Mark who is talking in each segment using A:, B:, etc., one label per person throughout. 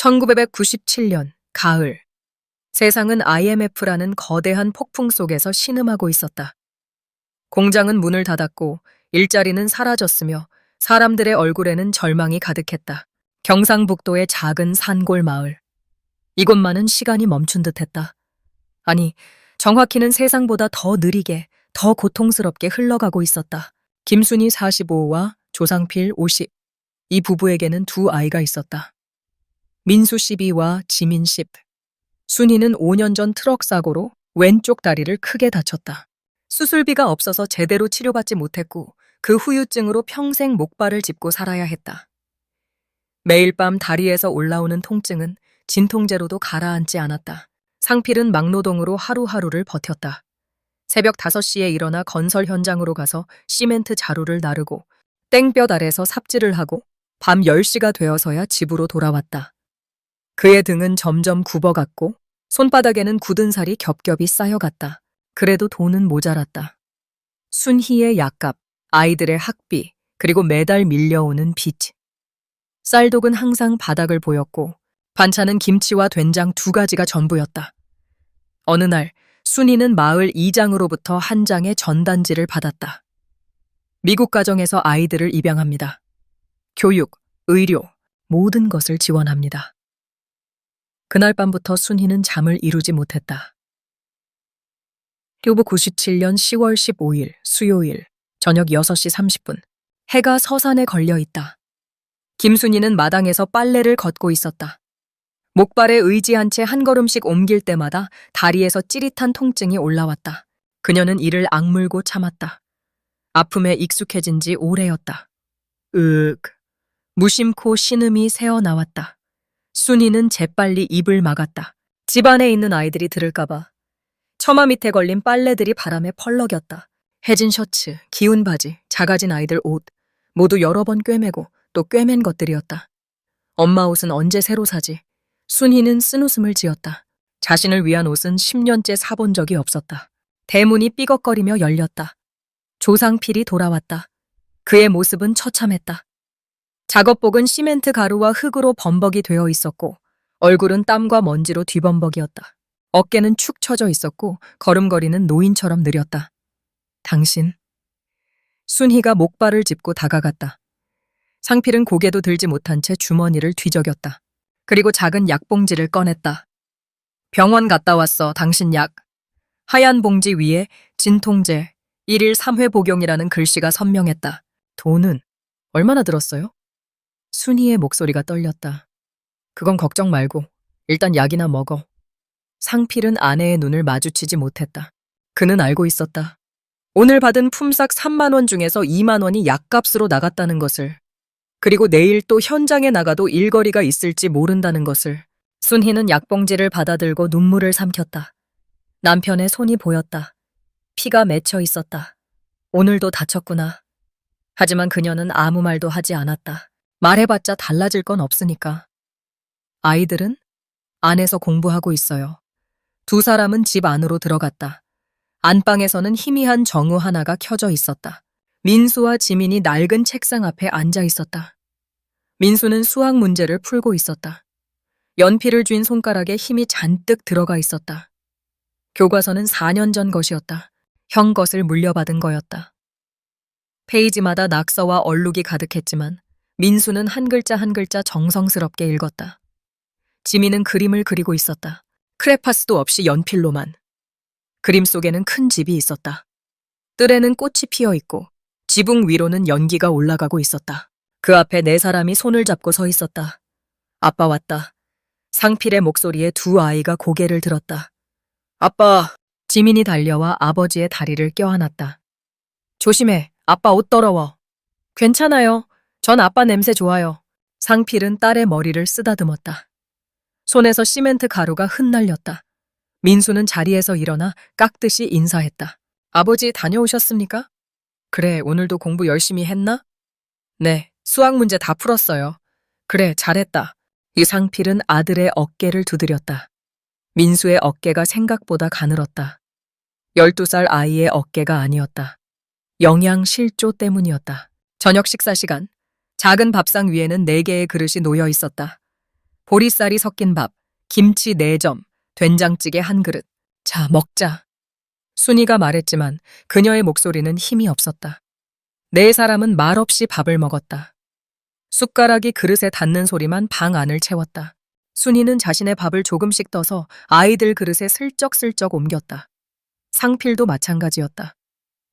A: 1997년 가을, 세상은 IMF라는 거대한 폭풍 속에서 신음하고 있었다. 공장은 문을 닫았고 일자리는 사라졌으며 사람들의 얼굴에는 절망이 가득했다. 경상북도의 작은 산골 마을. 이곳만은 시간이 멈춘 듯했다. 아니, 정확히는 세상보다 더 느리게, 더 고통스럽게 흘러가고 있었다. 김순희 45와 조상필 50. 이 부부에게는 두 아이가 있었다. 민수 12와 지민 10. 순희는 5년 전 트럭 사고로 왼쪽 다리를 크게 다쳤다. 수술비가 없어서 제대로 치료받지 못했고 그 후유증으로 평생 목발을 짚고 살아야 했다. 매일 밤 다리에서 올라오는 통증은 진통제로도 가라앉지 않았다. 상필은 막노동으로 하루하루를 버텼다. 새벽 5시에 일어나 건설 현장으로 가서 시멘트 자루를 나르고 땡볕 아래서 삽질을 하고 밤 10시가 되어서야 집으로 돌아왔다. 그의 등은 점점 굽어갔고 손바닥에는 굳은 살이 겹겹이 쌓여갔다. 그래도 돈은 모자랐다. 순희의 약값, 아이들의 학비, 그리고 매달 밀려오는 빚. 쌀독은 항상 바닥을 보였고 반찬은 김치와 된장 2가지가 전부였다. 어느 날 순희는 마을 이장으로부터 한 장의 전단지를 받았다. 미국 가정에서 아이들을 입양합니다. 교육, 의료, 모든 것을 지원합니다. 그날 밤부터 순희는 잠을 이루지 못했다. 1997년 10월 15일 수요일 저녁 6시 30분 해가 서산에 걸려 있다. 김순희는 마당에서 빨래를 걷고 있었다. 목발에 의지한 채 한 걸음씩 옮길 때마다 다리에서 찌릿한 통증이 올라왔다. 그녀는 이를 악물고 참았다. 아픔에 익숙해진 지 오래였다. 무심코 신음이 새어나왔다. 순희는 재빨리 입을 막았다. 집 안에 있는 아이들이 들을까봐. 처마 밑에 걸린 빨래들이 바람에 펄럭였다. 해진 셔츠, 기운 바지, 작아진 아이들 옷, 모두 여러 번 꿰매고 또 꿰맨 것들이었다. 엄마 옷은 언제 새로 사지? 순희는 쓴웃음을 지었다. 자신을 위한 옷은 10년째 사본 적이 없었다. 대문이 삐걱거리며 열렸다. 조상필이 돌아왔다. 그의 모습은 처참했다. 작업복은 시멘트 가루와 흙으로 범벅이 되어 있었고 얼굴은 땀과 먼지로 뒤범벅이었다. 어깨는 축 처져 있었고 걸음걸이는 노인처럼 느렸다. 당신. 순희가 목발을 짚고 다가갔다. 상필은 고개도 들지 못한 채 주머니를 뒤적였다. 그리고 작은 약봉지를 꺼냈다. 병원 갔다 왔어, 당신 약. 하얀 봉지 위에 진통제 1일 3회 복용이라는 글씨가 선명했다. 돈은 얼마나 들었어요? 순희의 목소리가 떨렸다. 그건 걱정 말고 일단 약이나 먹어. 상필은 아내의 눈을 마주치지 못했다. 그는 알고 있었다. 오늘 받은 품삯 3만 원 중에서 2만 원이 약값으로 나갔다는 것을. 그리고 내일 또 현장에 나가도 일거리가 있을지 모른다는 것을. 순희는 약봉지를 받아들고 눈물을 삼켰다. 남편의 손이 보였다. 피가 맺혀 있었다. 오늘도 다쳤구나. 하지만 그녀는 아무 말도 하지 않았다. 말해봤자 달라질 건 없으니까. 아이들은 안에서 공부하고 있어요. 2사람은 집 안으로 들어갔다. 안방에서는 희미한 정우 하나가 켜져 있었다. 민수와 지민이 낡은 책상 앞에 앉아 있었다. 민수는 수학 문제를 풀고 있었다. 연필을 쥔 손가락에 힘이 잔뜩 들어가 있었다. 교과서는 4년 전 것이었다. 형 것을 물려받은 거였다. 페이지마다 낙서와 얼룩이 가득했지만 민수는 한 글자 한 글자 정성스럽게 읽었다. 지민은 그림을 그리고 있었다. 크레파스도 없이 연필로만. 그림 속에는 큰 집이 있었다. 뜰에는 꽃이 피어 있고 지붕 위로는 연기가 올라가고 있었다. 그 앞에 4사람이 손을 잡고 서 있었다. 아빠 왔다. 상필의 목소리에 2 아이가 고개를 들었다. 아빠. 지민이 달려와 아버지의 다리를 껴안았다. 조심해. 아빠 옷 더러워. 괜찮아요. 전 아빠 냄새 좋아요. 상필은 딸의 머리를 쓰다듬었다. 손에서 시멘트 가루가 흩날렸다. 민수는 자리에서 일어나 깍듯이 인사했다. 아버지 다녀오셨습니까? 그래, 오늘도 공부 열심히 했나? 네, 수학 문제 다 풀었어요. 그래, 잘했다. 상필은 아들의 어깨를 두드렸다. 민수의 어깨가 생각보다 가늘었다. 12살 아이의 어깨가 아니었다. 영양실조 때문이었다. 저녁 식사 시간. 작은 밥상 위에는 4개의 그릇이 놓여 있었다. 보리쌀이 섞인 밥, 김치 4점, 된장찌개 1그릇. 자, 먹자. 순이가 말했지만 그녀의 목소리는 힘이 없었다. 4사람은 말없이 밥을 먹었다. 숟가락이 그릇에 닿는 소리만 방 안을 채웠다. 순이는 자신의 밥을 조금씩 떠서 아이들 그릇에 슬쩍슬쩍 옮겼다. 상필도 마찬가지였다.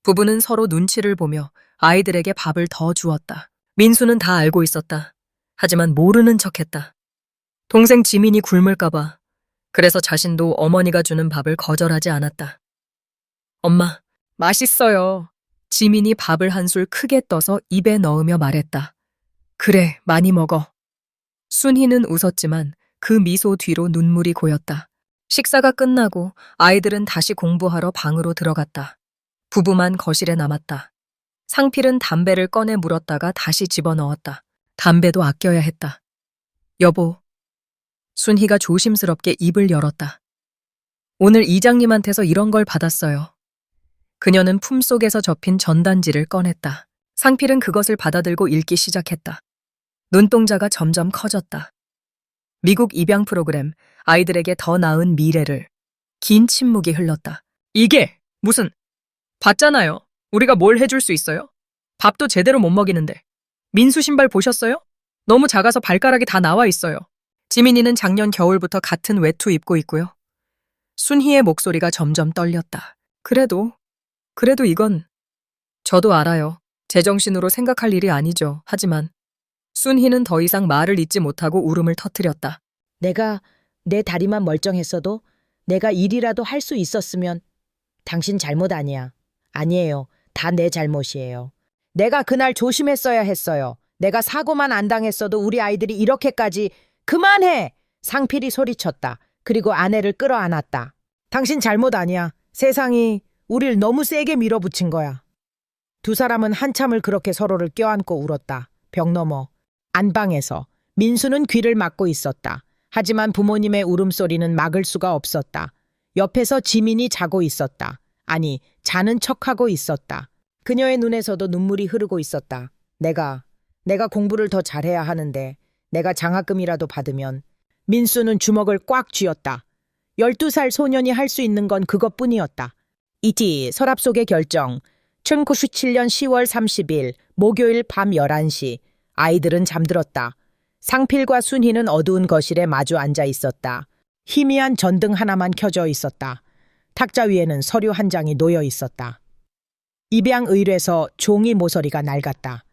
A: 부부는 서로 눈치를 보며 아이들에게 밥을 더 주었다. 민수는 다 알고 있었다. 하지만 모르는 척했다. 동생 지민이 굶을까봐. 그래서 자신도 어머니가 주는 밥을 거절하지 않았다. 엄마, 맛있어요. 지민이 밥을 한 술 크게 떠서 입에 넣으며 말했다. 그래, 많이 먹어. 순희는 웃었지만 그 미소 뒤로 눈물이 고였다. 식사가 끝나고 아이들은 다시 공부하러 방으로 들어갔다. 부부만 거실에 남았다. 상필은 담배를 꺼내 물었다가 다시 집어넣었다. 담배도 아껴야 했다. 여보. 순희가 조심스럽게 입을 열었다. 오늘 이장님한테서 이런 걸 받았어요. 그녀는 품속에서 접힌 전단지를 꺼냈다. 상필은 그것을 받아들고 읽기 시작했다. 눈동자가 점점 커졌다. 미국 입양 프로그램, 아이들에게 더 나은 미래를. 긴 침묵이 흘렀다. 이게 무슨... 봤잖아요. 우리가 뭘 해줄 수 있어요? 밥도 제대로 못 먹이는데. 민수 신발 보셨어요? 너무 작아서 발가락이 다 나와 있어요. 지민이는 작년 겨울부터 같은 외투 입고 있고요. 순희의 목소리가 점점 떨렸다. 그래도 이건... 저도 알아요. 제정신으로 생각할 일이 아니죠. 하지만 순희는 더 이상 말을 잇지 못하고 울음을 터뜨렸다.
B: 내가 내 다리만 멀쩡했어도 내가 일이라도 할 수 있었으면 당신 잘못 아니야. 아니에요. 다 내 잘못이에요. 내가 그날 조심했어야 했어요. 내가 사고만 안 당했어도 우리 아이들이 이렇게까지... 그만해! 상필이 소리쳤다. 그리고 아내를 끌어안았다. 당신 잘못 아니야. 세상이 우릴 너무 세게 밀어붙인 거야. 두 사람은 한참을 그렇게 서로를 껴안고 울었다. 벽 너머 안방에서 민수는 귀를 막고 있었다. 하지만 부모님의 울음소리는 막을 수가 없었다. 옆에서 지민이 자고 있었다. 아니, 자는 척하고 있었다. 그녀의 눈에서도 눈물이 흐르고 있었다. 내가 공부를 더 잘해야 하는데 내가 장학금이라도 받으면. 민수는 주먹을 꽉 쥐었다. 12살 소년이 할 수 있는 건 그것뿐이었다. 이티 서랍 속의 결정. 1997년 10월 30일 목요일 밤 11시. 아이들은 잠들었다. 상필과 순희는 어두운 거실에 마주 앉아 있었다. 희미한 전등 하나만 켜져 있었다. 탁자 위에는 서류 한 장이 놓여 있었다. 입양 의뢰서 종이 모서리가 낡았다.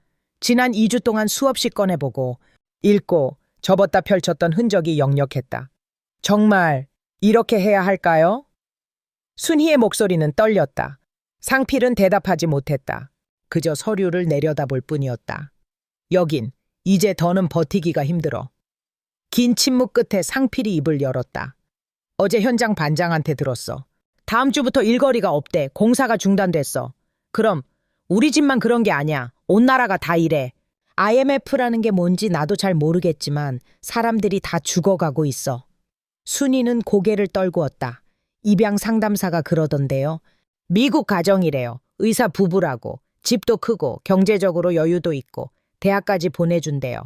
B: 지난 2주 동안 수없이 꺼내보고 읽고 접었다 펼쳤던 흔적이 역력했다. 정말 이렇게 해야 할까요? 순희의 목소리는 떨렸다. 상필은 대답하지 못했다. 그저 서류를 내려다볼 뿐이었다. 여긴 이제 더는 버티기가 힘들어. 긴 침묵 끝에 상필이 입을 열었다. 어제 현장 반장한테 들었어. 다음 주부터 일거리가 없대. 공사가 중단됐어. 그럼 우리 집만 그런 게 아니야. 온 나라가 다 이래. IMF라는 게 뭔지 나도 잘 모르겠지만 사람들이 다 죽어가고 있어. 순이는 고개를 떨구었다. 입양 상담사가 그러던데요. 미국 가정이래요. 의사 부부라고. 집도 크고 경제적으로 여유도 있고 대학까지 보내준대요.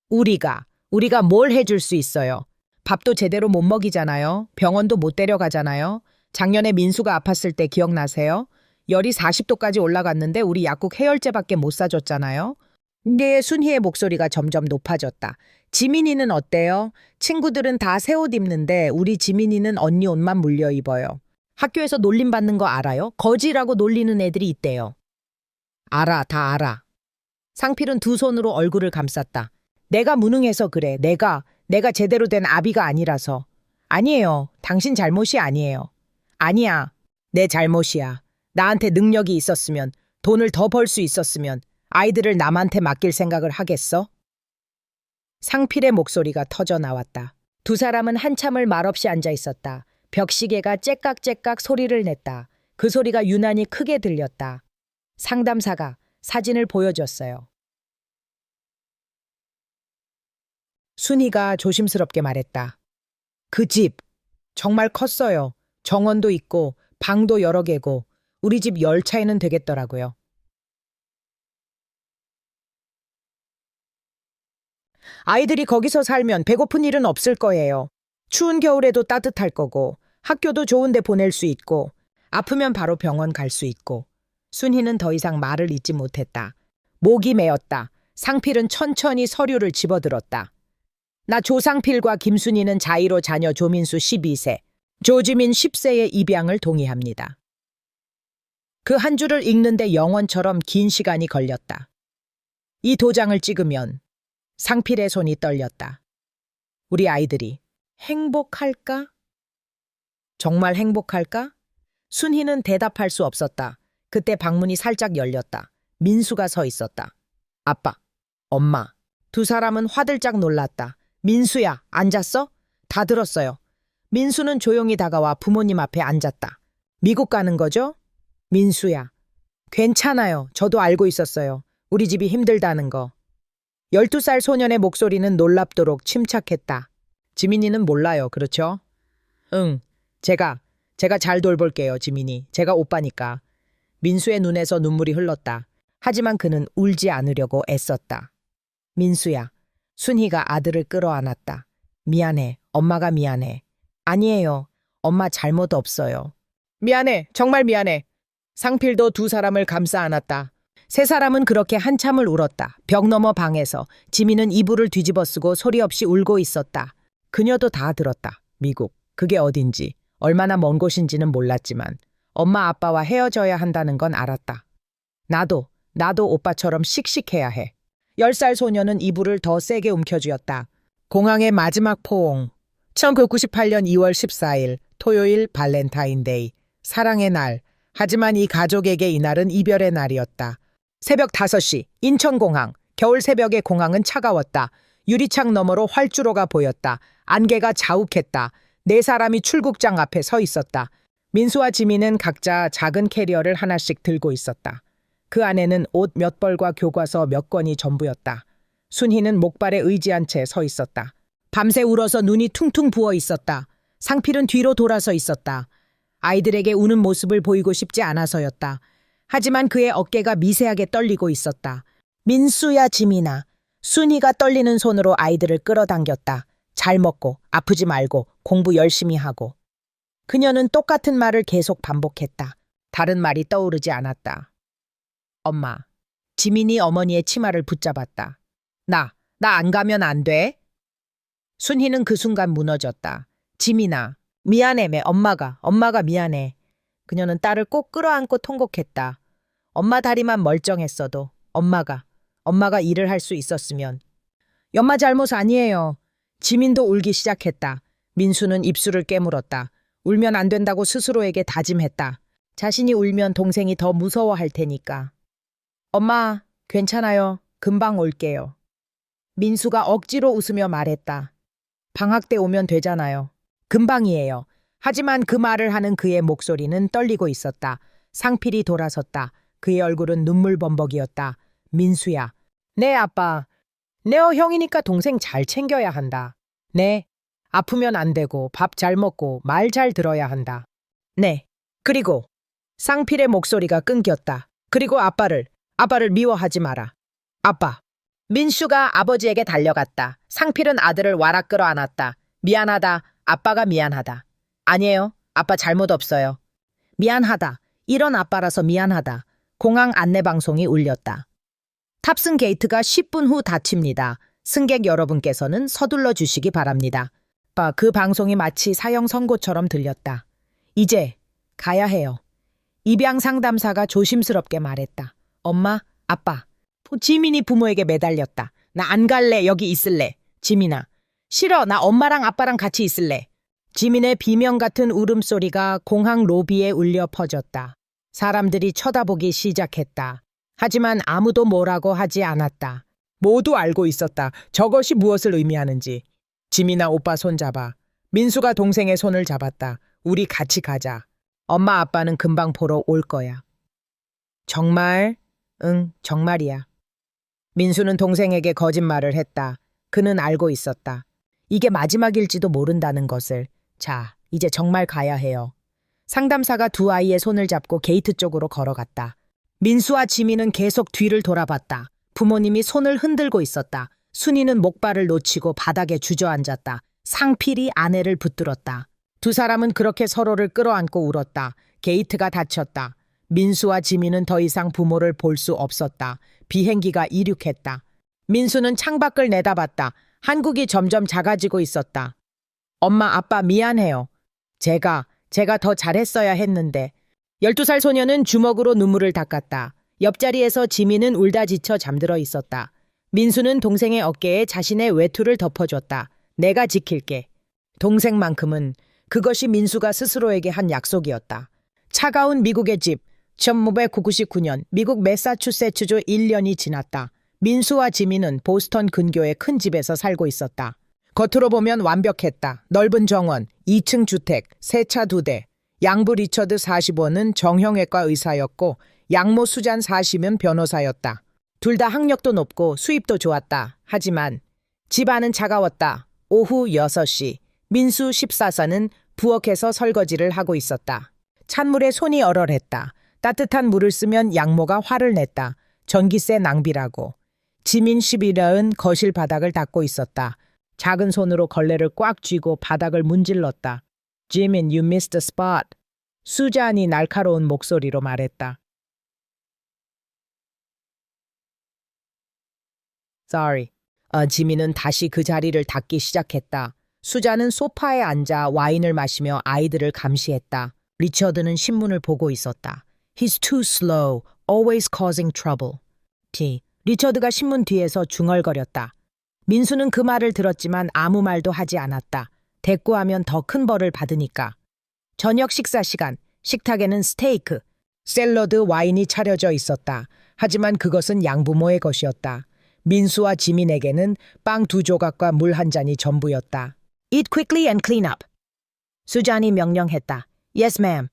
B: 우리가 뭘 해줄 수 있어요. 밥도 제대로 못 먹이잖아요. 병원도 못 데려가잖아요. 작년에 민수가 아팠을 때 기억나세요? 열이 40도까지 올라갔는데 우리 약국 해열제밖에 못 사줬잖아요. 근데 순희의 목소리가 점점 높아졌다. 지민이는 어때요? 친구들은 다 새 옷 입는데 우리 지민이는 언니 옷만 물려 입어요. 학교에서 놀림받는 거 알아요? 거지라고 놀리는 애들이 있대요. 알아, 다 알아. 상필은 두 손으로 얼굴을 감쌌다. 내가 무능해서 그래. 내가 제대로 된 아비가 아니라서. 아니에요. 당신 잘못이 아니에요. 아니야. 내 잘못이야. 나한테 능력이 있었으면, 돈을 더 벌 수 있었으면 아이들을 남한테 맡길 생각을 하겠어? 상필의 목소리가 터져 나왔다. 두 사람은 한참을 말없이 앉아 있었다. 벽시계가 째깍째깍 소리를 냈다. 그 소리가 유난히 크게 들렸다. 상담사가 사진을 보여줬어요. 순이가 조심스럽게 말했다. 그 집 정말 컸어요. 정원도 있고 방도 여러 개고 우리 집 10차이는 되겠더라고요. 아이들이 거기서 살면 배고픈 일은 없을 거예요. 추운 겨울에도 따뜻할 거고, 학교도 좋은 데 보낼 수 있고, 아프면 바로 병원 갈 수 있고. 순희는 더 이상 말을 잇지 못했다. 목이 메었다. 상필은 천천히 서류를 집어들었다. 나 조상필과 김순희는 자이로 자녀 조민수 12세, 조지민 10세의 입양을 동의합니다. 그 한 줄을 읽는데 영원처럼 긴 시간이 걸렸다. 이 도장을 찍으면 상필의 손이 떨렸다. 우리 아이들이 행복할까? 정말 행복할까? 순희는 대답할 수 없었다. 그때 방문이 살짝 열렸다. 민수가 서 있었다. 아빠, 엄마. 두 사람은 화들짝 놀랐다. 민수야, 앉았어? 다 들었어요. 민수는 조용히 다가와 부모님 앞에 앉았다. 미국 가는 거죠? 민수야. 괜찮아요. 저도 알고 있었어요. 우리 집이 힘들다는 거. 12살 소년의 목소리는 놀랍도록 침착했다. 지민이는 몰라요. 그렇죠? 응. 제가 잘 돌볼게요, 지민이. 제가 오빠니까. 민수의 눈에서 눈물이 흘렀다. 하지만 그는 울지 않으려고 애썼다. 민수야. 순희가 아들을 끌어안았다. 미안해. 엄마가 미안해. 아니에요. 엄마 잘못 없어요. 미안해. 정말 미안해. 상필도 두 사람을 감싸 안았다. 세 사람은 그렇게 한참을 울었다. 벽 너머 방에서 지민은 이불을 뒤집어 쓰고 소리 없이 울고 있었다. 그녀도 다 들었다. 미국. 그게 어딘지, 얼마나 먼 곳인지는 몰랐지만 엄마 아빠와 헤어져야 한다는 건 알았다. 나도 오빠처럼 씩씩해야 해. 10살 소녀는 이불을 더 세게 움켜쥐었다. 공항의 마지막 포옹. 1998년 2월 14일 토요일 발렌타인데이. 사랑의 날. 하지만 이 가족에게 이날은 이별의 날이었다. 새벽 5시 인천공항. 겨울 새벽의 공항은 차가웠다. 유리창 너머로 활주로가 보였다. 안개가 자욱했다. 네 사람이 출국장 앞에 서 있었다. 민수와 지민은 각자 작은 캐리어를 하나씩 들고 있었다. 그 안에는 옷 몇 벌과 교과서 몇 권이 전부였다. 순희는 목발에 의지한 채 서 있었다. 밤새 울어서 눈이 퉁퉁 부어 있었다. 상필은 뒤로 돌아서 있었다. 아이들에게 우는 모습을 보이고 싶지 않아서였다. 하지만 그의 어깨가 미세하게 떨리고 있었다. 민수야, 지민아. 순희가 떨리는 손으로 아이들을 끌어당겼다. 잘 먹고 아프지 말고 공부 열심히 하고. 그녀는 똑같은 말을 계속 반복했다. 다른 말이 떠오르지 않았다. 엄마. 지민이 어머니의 치마를 붙잡았다. 나 안 가면 안 돼? 순희는 그 순간 무너졌다. 지민아. 미안해, 엄마가 미안해. 그녀는 딸을 꼭 끌어안고 통곡했다. 엄마 다리만 멀쩡했어도 엄마가 일을 할 수 있었으면. 엄마 잘못 아니에요. 지민도 울기 시작했다. 민수는 입술을 깨물었다. 울면 안 된다고 스스로에게 다짐했다. 자신이 울면 동생이 더 무서워할 테니까. 엄마, 괜찮아요. 금방 올게요. 민수가 억지로 웃으며 말했다. 방학 때 오면 되잖아요. 금방이에요. 하지만 그 말을 하는 그의 목소리는 떨리고 있었다. 상필이 돌아섰다. 그의 얼굴은 눈물 범벅이었다. 민수야. 네, 아빠. 네오 형이니까 동생 잘 챙겨야 한다. 네. 아프면 안 되고 밥 잘 먹고 말 잘 들어야 한다. 네. 그리고 상필의 목소리가 끊겼다. 그리고 아빠를 미워하지 마라. 아빠. 민수가 아버지에게 달려갔다. 상필은 아들을 와락 끌어안았다. 미안하다. 아빠가 미안하다. 아니에요. 아빠 잘못 없어요. 미안하다. 이런 아빠라서 미안하다. 공항 안내방송이 울렸다. 탑승 게이트가 10분 후 닫힙니다. 승객 여러분께서는 서둘러 주시기 바랍니다. 그 방송이 마치 사형 선고처럼 들렸다. 이제 가야 해요. 입양 상담사가 조심스럽게 말했다. 엄마, 아빠. 지민이 부모에게 매달렸다. 나 안 갈래. 여기 있을래. 지민아. 싫어. 나 엄마랑 아빠랑 같이 있을래. 지민의 비명 같은 울음소리가 공항 로비에 울려 퍼졌다. 사람들이 쳐다보기 시작했다. 하지만 아무도 뭐라고 하지 않았다. 모두 알고 있었다. 저것이 무엇을 의미하는지. 지민아, 오빠 손 잡아. 민수가 동생의 손을 잡았다. 우리 같이 가자. 엄마 아빠는 금방 보러 올 거야. 정말? 응, 정말이야. 민수는 동생에게 거짓말을 했다. 그는 알고 있었다. 이게 마지막일지도 모른다는 것을. 자, 이제 정말 가야 해요. 상담사가 두 아이의 손을 잡고 게이트 쪽으로 걸어갔다. 민수와 지민은 계속 뒤를 돌아봤다. 부모님이 손을 흔들고 있었다. 순이는 목발을 놓치고 바닥에 주저앉았다. 상필이 아내를 붙들었다. 두 사람은 그렇게 서로를 끌어안고 울었다. 게이트가 닫혔다. 민수와 지민은 더 이상 부모를 볼 수 없었다. 비행기가 이륙했다. 민수는 창밖을 내다봤다. 한국이 점점 작아지고 있었다. 엄마, 아빠 미안해요. 제가 더 잘했어야 했는데. 12살 소녀는 주먹으로 눈물을 닦았다. 옆자리에서 지민은 울다 지쳐 잠들어 있었다. 민수는 동생의 어깨에 자신의 외투를 덮어줬다. 내가 지킬게. 동생만큼은 그것이 민수가 스스로에게 한 약속이었다. 차가운 미국의 집. 1999년 미국 매사추세츠주 1년이 지났다. 민수와 지민은 보스턴 근교의 큰 집에서 살고 있었다. 겉으로 보면 완벽했다. 넓은 정원, 2층 주택, 새 차 2대. 양부 리처드 45는 정형외과 의사였고 양모 수잔 40은 변호사였다. 둘 다 학력도 높고 수입도 좋았다. 하지만 집안은 차가웠다. 오후 6시 민수 14사는 부엌에서 설거지를 하고 있었다. 찬물에 손이 얼얼했다. 따뜻한 물을 쓰면 양모가 화를 냈다. 전기세 낭비라고. 지민 11은 거실 바닥을 닦고 있었다. 작은 손으로 걸레를 꽉 쥐고 바닥을 문질렀다. Jimin, you missed a spot. 수잔이 날카로운 목소리로 말했다. Sorry. 지민은 다시 그 자리를 닦기 시작했다. 수잔은 소파에 앉아 와인을 마시며 아이들을 감시했다. 리처드는 신문을 보고 있었다. He's too slow, always causing trouble. 리처드가 신문 뒤에서 중얼거렸다. 민수는 그 말을 들었지만 아무 말도 하지 않았다. 대꾸하면 더 큰 벌을 받으니까. 저녁 식사 시간, 식탁에는 스테이크, 샐러드, 와인이 차려져 있었다. 하지만 그것은 양부모의 것이었다. 민수와 지민에게는 빵 2조각과 물 한 잔이 전부였다. Eat quickly and clean up. 수잔이 명령했다. Yes, ma'am.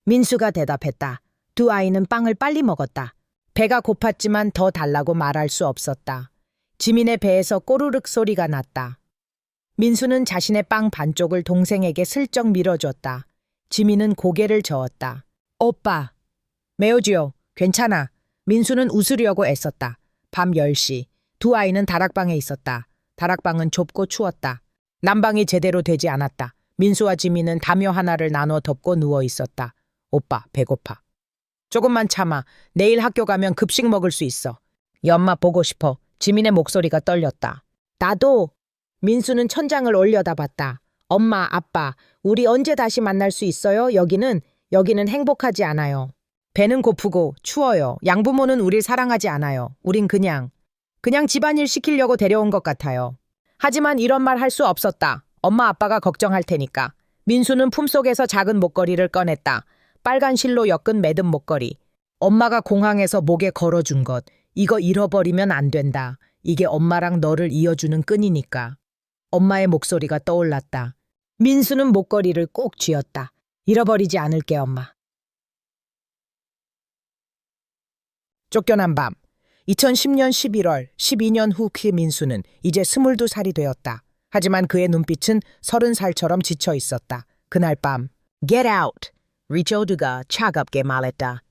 B: 민수가 대답했다. 두 아이는 빵을 빨리 먹었다. 배가 고팠지만 더 달라고 말할 수 없었다. 지민의 배에서 꼬르륵 소리가 났다. 민수는 자신의 빵 반쪽을 동생에게 슬쩍 밀어줬다. 지민은 고개를 저었다. 오빠. 메오지오. 괜찮아. 민수는 웃으려고 애썼다. 밤 10시. 두 아이는 다락방에 있었다. 다락방은 좁고 추웠다. 난방이 제대로 되지 않았다. 민수와 지민은 담요 하나를 나눠 덮고 누워 있었다. 오빠, 배고파. 조금만 참아. 내일 학교 가면 급식 먹을 수 있어. 엄마 보고 싶어. 지민의 목소리가 떨렸다. 나도. 민수는 천장을 올려다봤다. 엄마, 아빠, 우리 언제 다시 만날 수 있어요? 여기는 행복하지 않아요. 배는 고프고 추워요. 양부모는 우릴 사랑하지 않아요. 우린 그냥 집안일 시키려고 데려온 것 같아요. 하지만 이런 말 할 수 없었다. 엄마, 아빠가 걱정할 테니까. 민수는 품속에서 작은 목걸이를 꺼냈다. 빨간 실로 엮은 매듭 목걸이. 엄마가 공항에서 목에 걸어준 것. 이거 잃어버리면 안 된다. 이게 엄마랑 너를 이어주는 끈이니까. 엄마의 목소리가 떠올랐다. 민수는 목걸이를 꼭 쥐었다. 잃어버리지 않을게, 엄마. 쫓겨난 밤. 2010년 11월, 12년 후 민수는 이제 22살이 되었다. 하지만 그의 눈빛은 30살처럼 지쳐 있었다. 그날 밤. Get out! 리처드가 차갑게 말했다.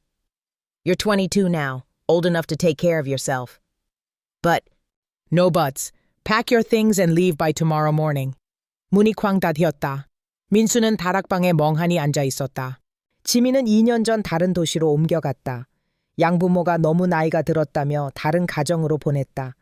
B: You're 22 now, old enough to take care of yourself. But, no buts. Pack your things and leave by tomorrow morning. 문이 쾅 닫혔다. 민수는 다락방에 멍하니 앉아 있었다. 지민은 2년 전 다른 도시로 옮겨갔다. 양부모가 너무 나이가 들었다며 다른 가정으로 보냈다.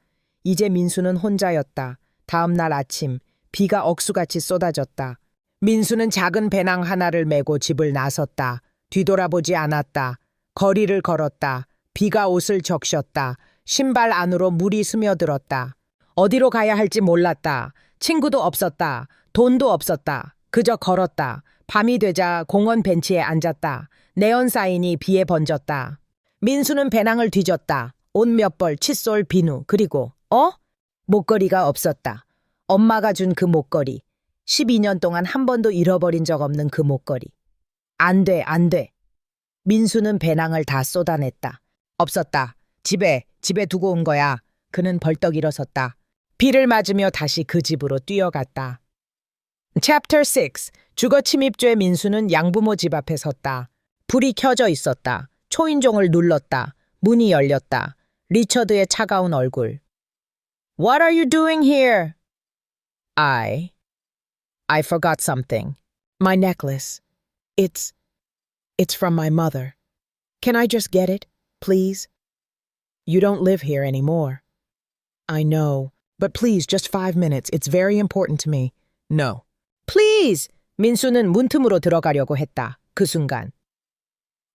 B: 이제 민수는 혼자였다. 다음 날 아침, 비가 억수같이 쏟아졌다. 민수는 작은 배낭 하나를 메고 집을 나섰다. 뒤돌아보지 않았다. 거리를 걸었다. 비가 옷을 적셨다. 신발 안으로 물이 스며들었다. 어디로 가야 할지 몰랐다. 친구도 없었다. 돈도 없었다. 그저 걸었다. 밤이 되자 공원 벤치에 앉았다. 네온 사인이 비에 번졌다. 민수는 배낭을 뒤졌다. 옷 몇 벌, 칫솔, 비누, 그리고 목걸이가 없었다. 엄마가 준 그 목걸이. 12년 동안 한 번도 잃어버린 적 없는 그 목걸이. 안 돼, 안 돼. 민수는 배낭을 다 쏟아냈다. 없었다. 집에 두고 온 거야. 그는 벌떡 일어섰다. 비를 맞으며 다시 그 집으로 뛰어갔다. Chapter 6. 주거 침입죄. 민수는 양부모 집 앞에 섰다. 불이 켜져 있었다. 초인종을 눌렀다. 문이 열렸다. 리처드의 차가운 얼굴. What are you doing here? I forgot something. My necklace. It's from my mother. Can I just get it, please? You don't live here anymore. I know, but please, just 5 minutes. It's very important to me. No. Please! 민수는 문틈으로 들어가려고 했다. 그 순간.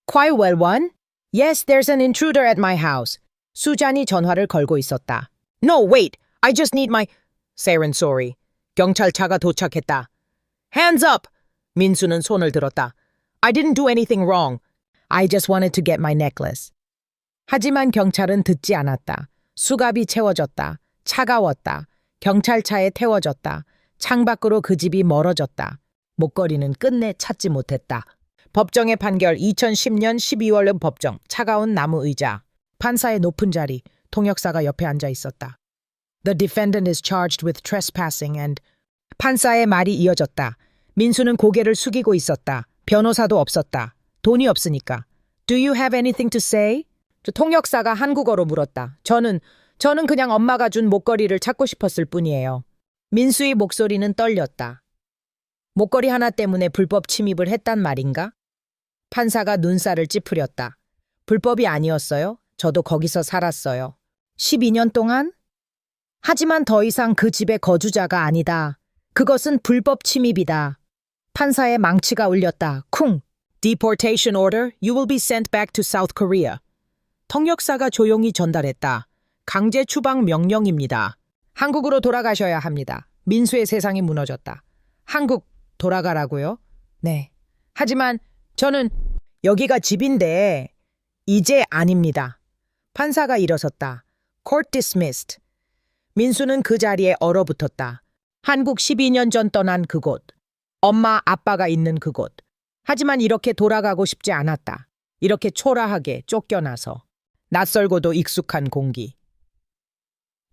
B: Quite well, one? Yes, there's an intruder at my house. 수잔이 전화를 걸고 있었다. No, wait! I just need my... Siren, sorry. 경찰차가 도착했다. Hands up! 민수는 손을 들었다. I didn't do anything wrong. I just wanted to get my necklace. 하지만 경찰은 듣지 않았다. 수갑이 채워졌다. 차가웠다. 경찰차에 태워졌다. 창밖으로 그 집이 멀어졌다. 목걸이는 끝내 찾지 못했다. 법정의 판결 2010년 12월은 법정. 차가운 나무 의자. 판사의 높은 자리. 통역사가 옆에 앉아 있었다. The defendant is charged with trespassing and... 판사의 말이 이어졌다. 민수는 고개를 숙이고 있었다. 변호사도 없었다. 돈이 없으니까. Do you have anything to say? 통역사가 한국어로 물었다. 저는 그냥 엄마가 준 목걸이를 찾고 싶었을 뿐이에요. 민수의 목소리는 떨렸다. 목걸이 하나 때문에 불법 침입을 했단 말인가? 판사가 눈살을 찌푸렸다. 불법이 아니었어요? 저도 거기서 살았어요. 12년 동안? 하지만 더 이상 그 집의 거주자가 아니다. 그것은 불법 침입이다. 판사의 망치가 울렸다. 쿵! Deportation order. You will be sent back to South Korea. 통역사가 조용히 전달했다. 강제 추방 명령입니다. 한국으로 돌아가셔야 합니다. 민수의 세상이 무너졌다. 한국 돌아가라고요? 네. 하지만 저는 여기가 집인데 이제 아닙니다. 판사가 일어섰다. Court dismissed. 민수는 그 자리에 얼어붙었다. 한국 12년 전 떠난 그곳. 엄마, 아빠가 있는 그곳. 하지만 이렇게 돌아가고 싶지 않았다. 이렇게 초라하게 쫓겨나서. 낯설고도 익숙한 공기.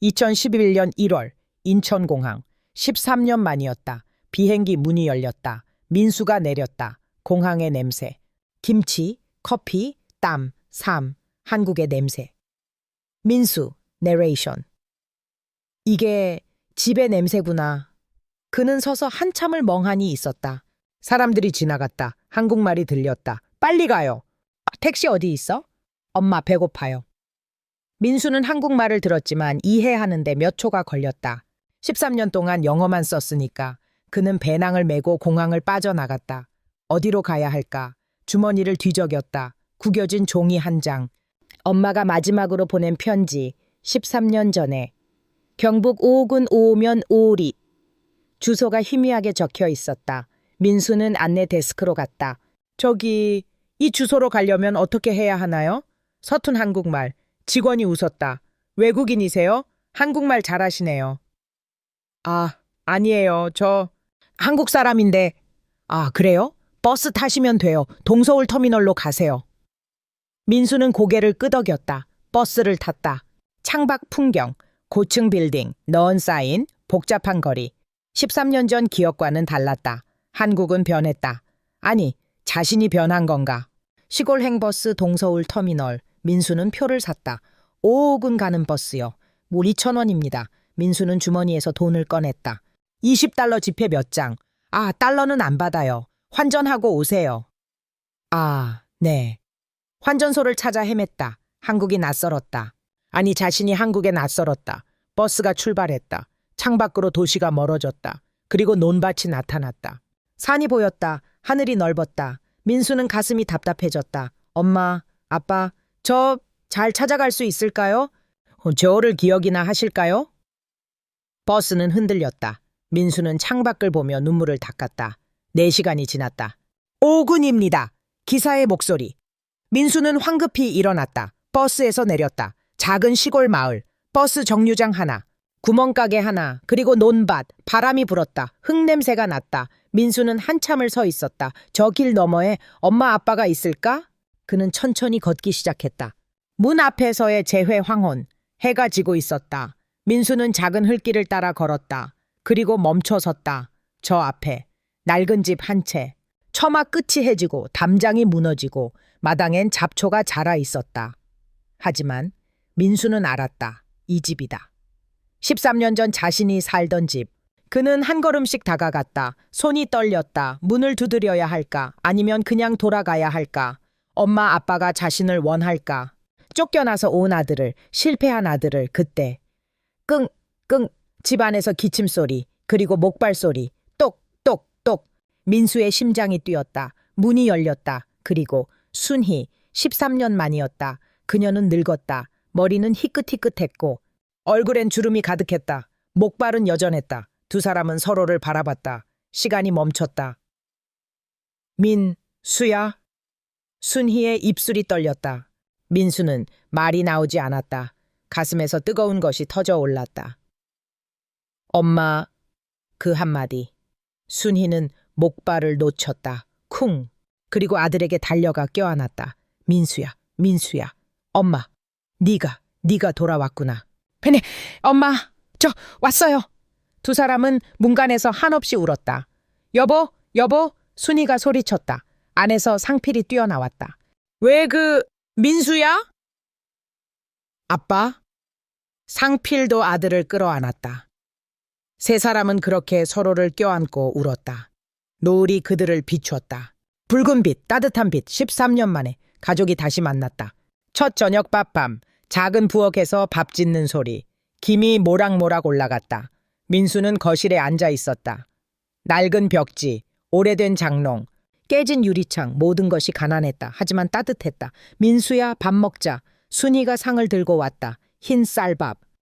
B: 2011년 1월 인천공항. 13년 만이었다. 비행기 문이 열렸다. 민수가 내렸다. 공항의 냄새. 김치, 커피, 땀, 삶, 한국의 냄새. 민수, 내레이션. 이게 집의 냄새구나. 그는 서서 한참을 멍하니 있었다. 사람들이 지나갔다. 한국말이 들렸다. 빨리 가요. 택시 어디 있어? 엄마 배고파요. 민수는 한국말을 들었지만 이해하는데 몇 초가 걸렸다. 13년 동안 영어만 썼으니까 그는 배낭을 메고 공항을 빠져나갔다. 어디로 가야 할까? 주머니를 뒤적였다. 구겨진 종이 한 장. 엄마가 마지막으로 보낸 편지. 13년 전에. 경북 5군 5면 5리. 주소가 희미하게 적혀 있었다. 민수는 안내 데스크로 갔다. 저기, 이 주소로 가려면 어떻게 해야 하나요? 서툰 한국말. 직원이 웃었다. 외국인이세요? 한국말 잘하시네요. 아니에요. 저 한국 사람인데. 그래요? 버스 타시면 돼요. 동서울 터미널로 가세요. 민수는 고개를 끄덕였다. 버스를 탔다. 창밖 풍경, 고층 빌딩, 너은 사인, 복잡한 거리. 13년 전 기억과는 달랐다. 한국은 변했다. 아니, 자신이 변한 건가? 시골 행버스 동서울 터미널. 민수는 표를 샀다. 5군 가는 버스요. 물 2,000원입니다. 민수는 주머니에서 돈을 꺼냈다. 20달러 지폐 몇 장. 달러는 안 받아요. 환전하고 오세요. 네. 환전소를 찾아 헤맸다. 한국이 낯설었다. 아니, 자신이 한국에 낯설었다. 버스가 출발했다. 창밖으로 도시가 멀어졌다. 그리고 논밭이 나타났다. 산이 보였다. 하늘이 넓었다. 민수는 가슴이 답답해졌다. 엄마, 아빠, 저 잘 찾아갈 수 있을까요? 저를 기억이나 하실까요? 버스는 흔들렸다. 민수는 창밖을 보며 눈물을 닦았다. 4시간이 지났다. 5군입니다. 기사의 목소리. 민수는 황급히 일어났다. 버스에서 내렸다. 작은 시골 마을. 버스 정류장 하나. 구멍가게 하나. 그리고 논밭. 바람이 불었다. 흙냄새가 났다. 민수는 한참을 서 있었다. 저 길 너머에 엄마 아빠가 있을까? 그는 천천히 걷기 시작했다. 문 앞에서의 재회 황혼. 해가 지고 있었다. 민수는 작은 흙길을 따라 걸었다. 그리고 멈춰 섰다. 저 앞에 낡은 집 한 채. 처마 끝이 해지고 담장이 무너지고 마당엔 잡초가 자라 있었다. 하지만 민수는 알았다. 이 집이다. 13년 전 자신이 살던 집. 그는 한 걸음씩 다가갔다. 손이 떨렸다. 문을 두드려야 할까? 아니면 그냥 돌아가야 할까? 엄마 아빠가 자신을 원할까? 쫓겨나서 온 아들을, 실패한 아들을 그때. 끙, 끙, 집안에서 기침소리, 그리고 목발소리, 똑, 똑, 똑. 민수의 심장이 뛰었다. 문이 열렸다. 그리고 순희, 13년 만이었다. 그녀는 늙었다. 머리는 희끗희끗했고 얼굴엔 주름이 가득했다. 목발은 여전했다. 두 사람은 서로를 바라봤다. 시간이 멈췄다. 민수야? 순희의 입술이 떨렸다. 민수는 말이 나오지 않았다. 가슴에서 뜨거운 것이 터져 올랐다. 엄마, 그 한마디. 순희는 목발을 놓쳤다. 쿵. 그리고 아들에게 달려가 껴안았다. 민수야, 민수야. 엄마, 네가 돌아왔구나. 베네, 엄마, 저 왔어요. 두 사람은 문간에서 한없이 울었다. 여보, 여보, 순이가 소리쳤다. 안에서 상필이 뛰어나왔다. 왜 민수야? 아빠? 상필도 아들을 끌어안았다. 세 사람은 그렇게 서로를 껴안고 울었다. 노을이 그들을 비추었다. 붉은 빛, 따뜻한 빛, 13년 만에 가족이 다시 만났다. 첫 저녁 밥밤, 작은 부엌에서 밥 짓는 소리, 김이 모락모락 올라갔다. 민수는 거실에 앉아 있었다. 낡은 벽지, 오래된 장롱, 깨진 유리창, 모든 것이 가난했다. 하지만 따뜻했다. 민수야, 밥 먹자. 순이가 상을 들고 왔다. 흰 쌀밥,